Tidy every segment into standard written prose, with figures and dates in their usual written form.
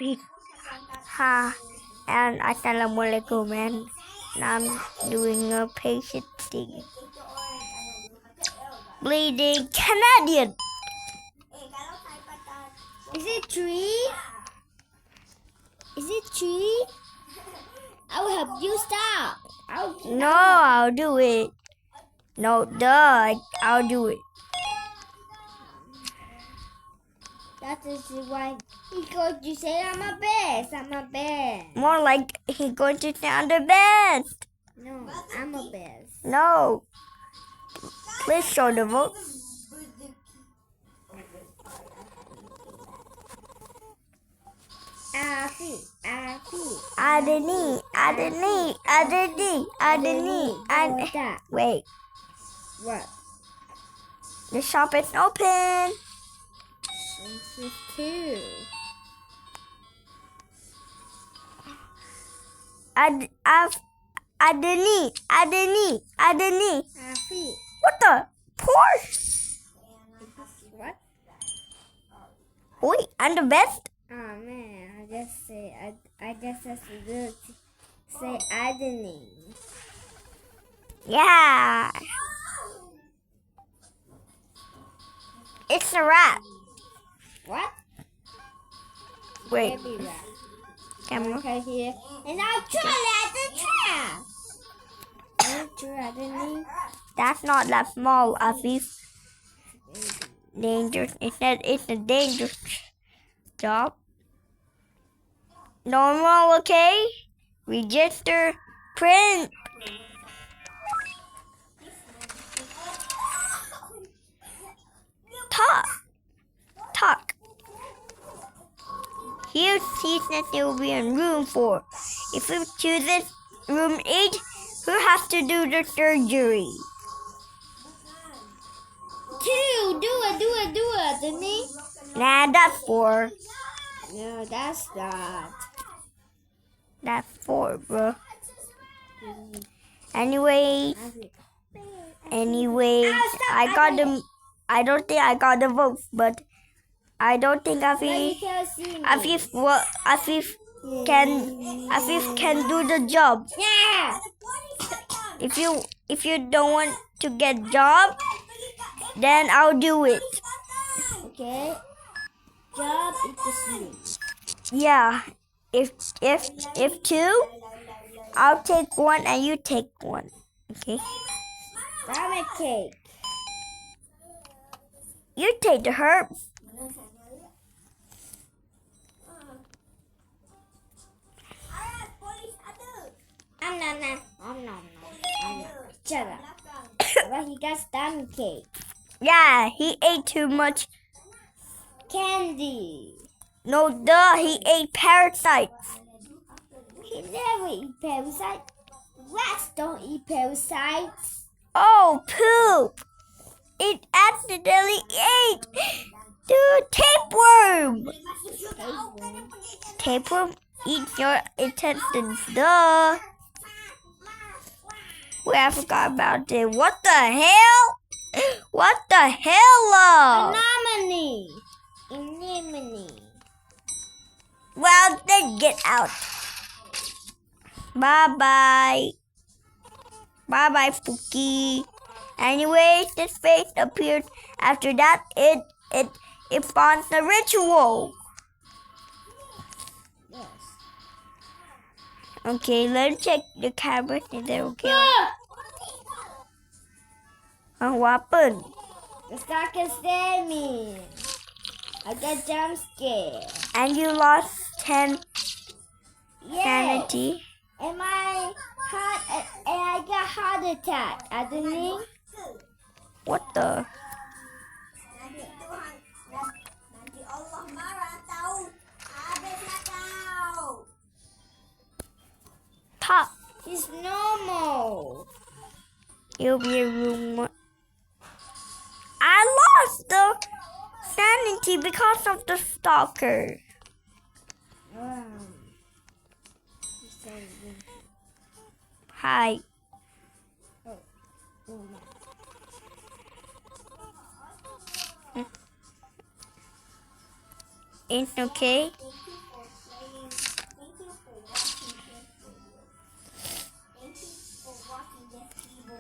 Ha, and Assalamualaikum, and I'm doing a patient thing. Bleeding Canadian. Is it tree? Is it tree? I will help you stop. No, I'll do it. No, duh, I'll do it. That is why he's going to say I'm a best. I'm a best. More like he's going to sound the best. No, I'm a best. No. Please show the vote. Wait. What? The shop is open. This is two. Adeni. Afi. What the? Porsche? What? Wait, I'm the best? Oh man, I just have to do it. Say Adeni. Yeah. It's a rat. What? Wait. Baby rat. Camera. Okay, here. And I'll try at the trap. Adeni. That's not that small, Afif. Dangerous. It's a dangerous job. Normal, okay? Register, print. Talk. Here he says there will be a room 4. If we choose room 8, who has to do the surgery? 2. Do it, Adeni. Nah, that's 4. No, that's not. That's 4, bro. Anyways, I got the. I don't think I got the votes, but I don't think Afif can do the job. Yeah. If you don't want to get job, then I'll do it. Okay. Job equals sleep. Yeah. If 2, I'll take 1 and you take 1. Okay. Ramen cake. You take the herbs. I'm not. Shut up. But he got stomach cake. Yeah, he ate too much Candy. No, duh, he ate parasites. He never eat parasites. Rats don't eat parasites. Oh, poop. It accidentally ate the tapeworm. Tapeworm eats your intestines, duh. Wait, I forgot about it. What the hell? What the hell? Anemone. Well, then get out. Bye-bye. Bye-bye, Spooky. Anyways, this face appeared. After that, it spawns the ritual. Yes. Okay, let's check the camera. Is that okay? What happened? The stock is me. I got jump scared. And you lost 10 Yes. sanity. And I got heart attack. Adeni. What the? Top. It's normal. You'll be a room. I lost the sanity because of the stalker. Hi. It's okay.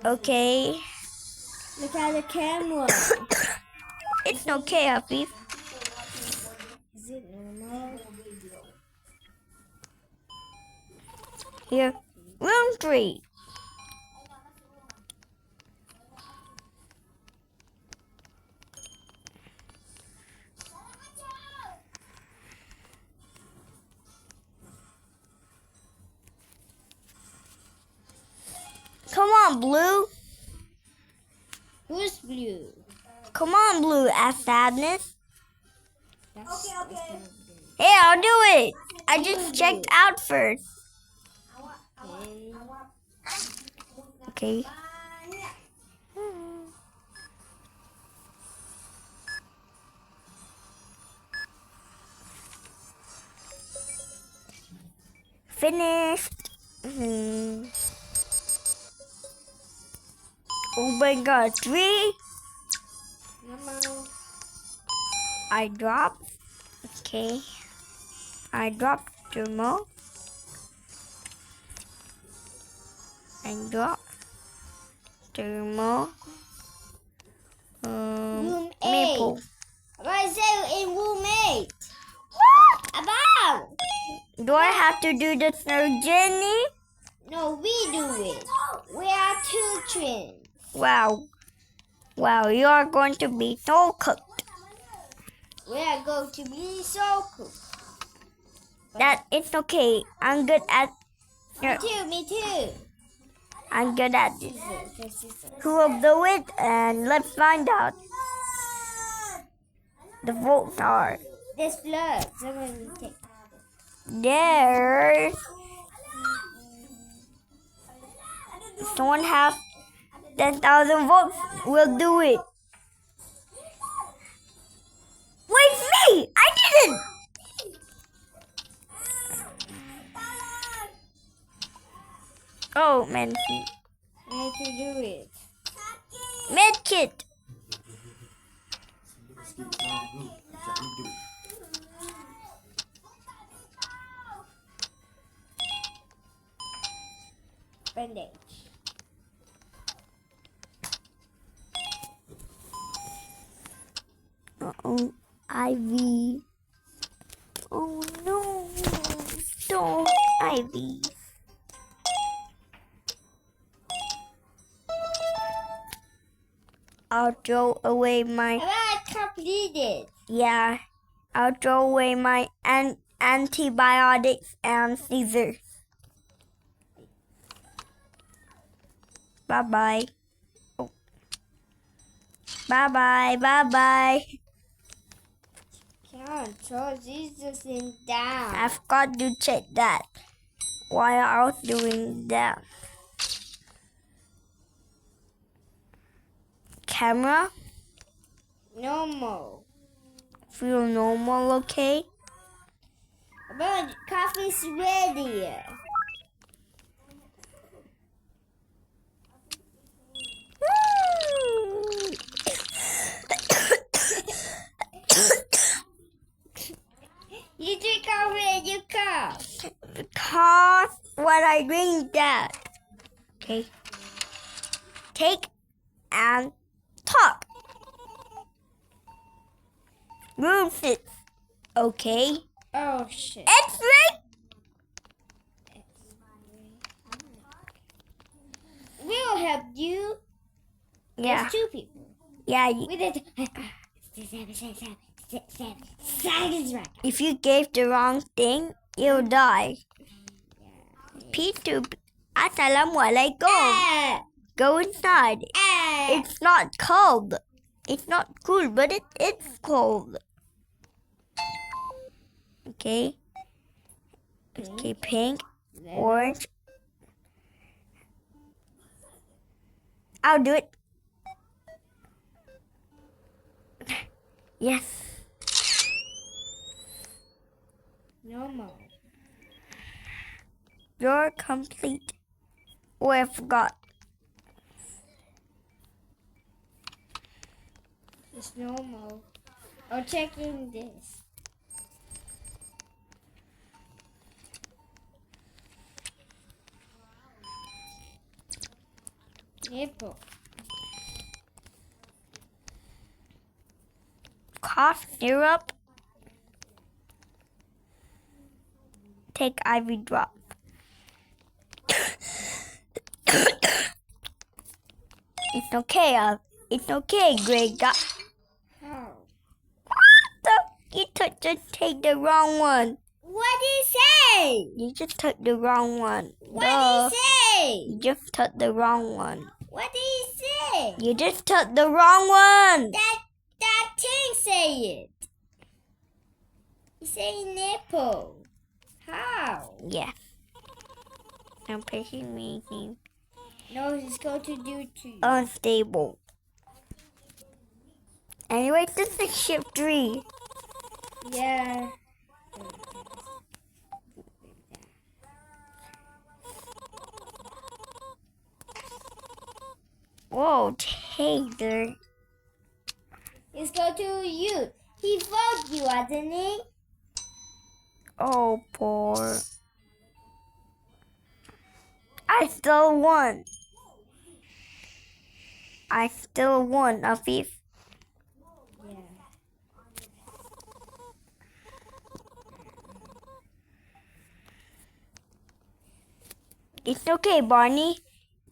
Okay. Look at the camera. It's okay, Hafiz. Is it normal? Here. Room 3. Come on, Blue. Who's blue? Come on, Blue. Ask Sadness. That's okay. Hey, I'll do it. I just checked out first. Okay. Finished. Oh my god, 3. Normal. I dropped. Okay. I dropped 2 more. I dropped 2 more. Room 8. Maple. About to say in room 8. What? About. Do I have to do the third journey? No, we do it. We are children. Wow. Wow, you are going to be so cooked. We are going to be so cool. That it's okay. I'm good at Me too. I'm good at it. Scissors. Who will do it? And let's find out. The votes are There's blood. Someone will take. there. Someone has 10,000 votes. We'll do it. Wait, me! I didn't! Oh, man. I have to do it. Medkit. Bandage. Uh-oh. Ivy. Oh no. Don't Ivy. I'll throw away my I completed. yeah. I'll throw away my antibiotics and scissors. Bye bye. Oh. Bye bye. Bye bye. Can't throw Jesus in down. I forgot to check that while I was doing that. Camera, Normal. feel normal, okay? But coffee's ready. You drink coffee and you cough. Because when I drink that, okay, take and talk. Room 6, okay? Oh shit. X-ray? We'll help you. Yeah, There's 2 people. yeah. We did. Seconds right. If you gave the wrong thing, you'll die. P2, Assalamualaikum. Go inside. It's not cold. It's not cool, but it's cold. Okay. Okay, pink, orange. I'll do it. Yes. Normal. You're complete. Oh, I forgot. It's normal. Or checking this. Nipple. Cough syrup. Take IV drop. It's okay. It's okay, Greg. How? You just take the wrong one. What did he say? You just took the wrong one. What did he say? You just took the wrong one. What did he say? You just took the wrong one. That thing say it. He say nipple. How? Yeah. I'm pushing me. No, he's going to do to you. Unstable. Anyway, this is shift 3. Yeah. Whoa, Taser. Let's go to you. He voted you, hasn't he? Oh, poor. I still won. Afif. Yeah. It's okay, Barney.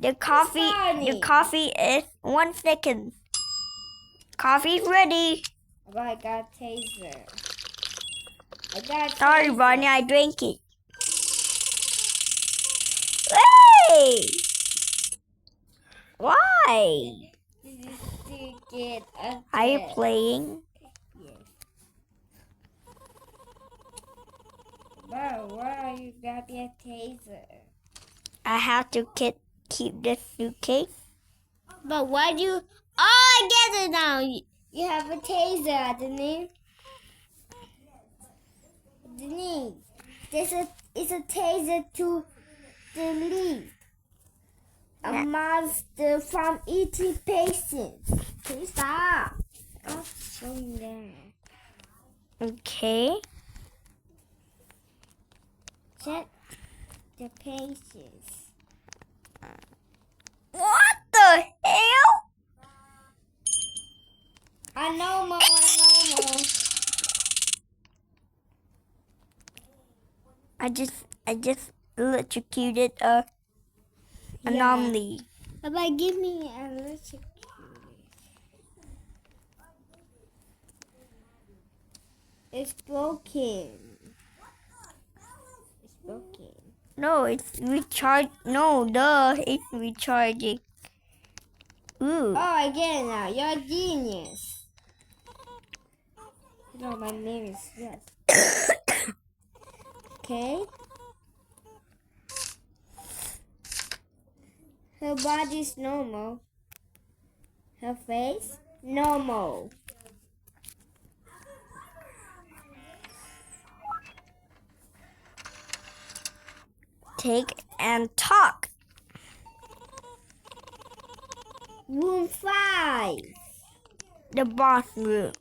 The Barney? coffee is 1 second. Coffee's ready. But I got taser. I got Sorry, taser. Barney, I drank it. Hey! Why? To get a Are you test. playing? Yes. But why you got me a taser? I have to keep this suitcase. But why do you... Oh, I get it now. You have a taser, Denise. Denise, it's a taser to delete a monster from eating patients. Can you stop? Stop showing that. Okay. Check the patients. What the hell? I know more. I just electrocuted a anomaly. But give me a little. It's broken. It's broken. No, it's recharged. No, duh, it's recharging. Ooh. Oh, I get it now. You're a genius. No, my name is yes. Okay. Her body's normal. Her face normal. Take and talk. Room 5. The boss room.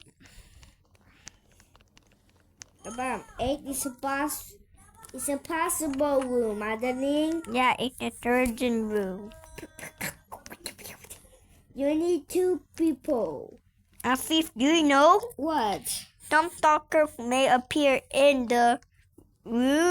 About 8 is a boss. It's a possible room, Adeline. Yeah, it's a surgeon room. You need 2 people. Afif, do you know What? some stalkers may appear in the room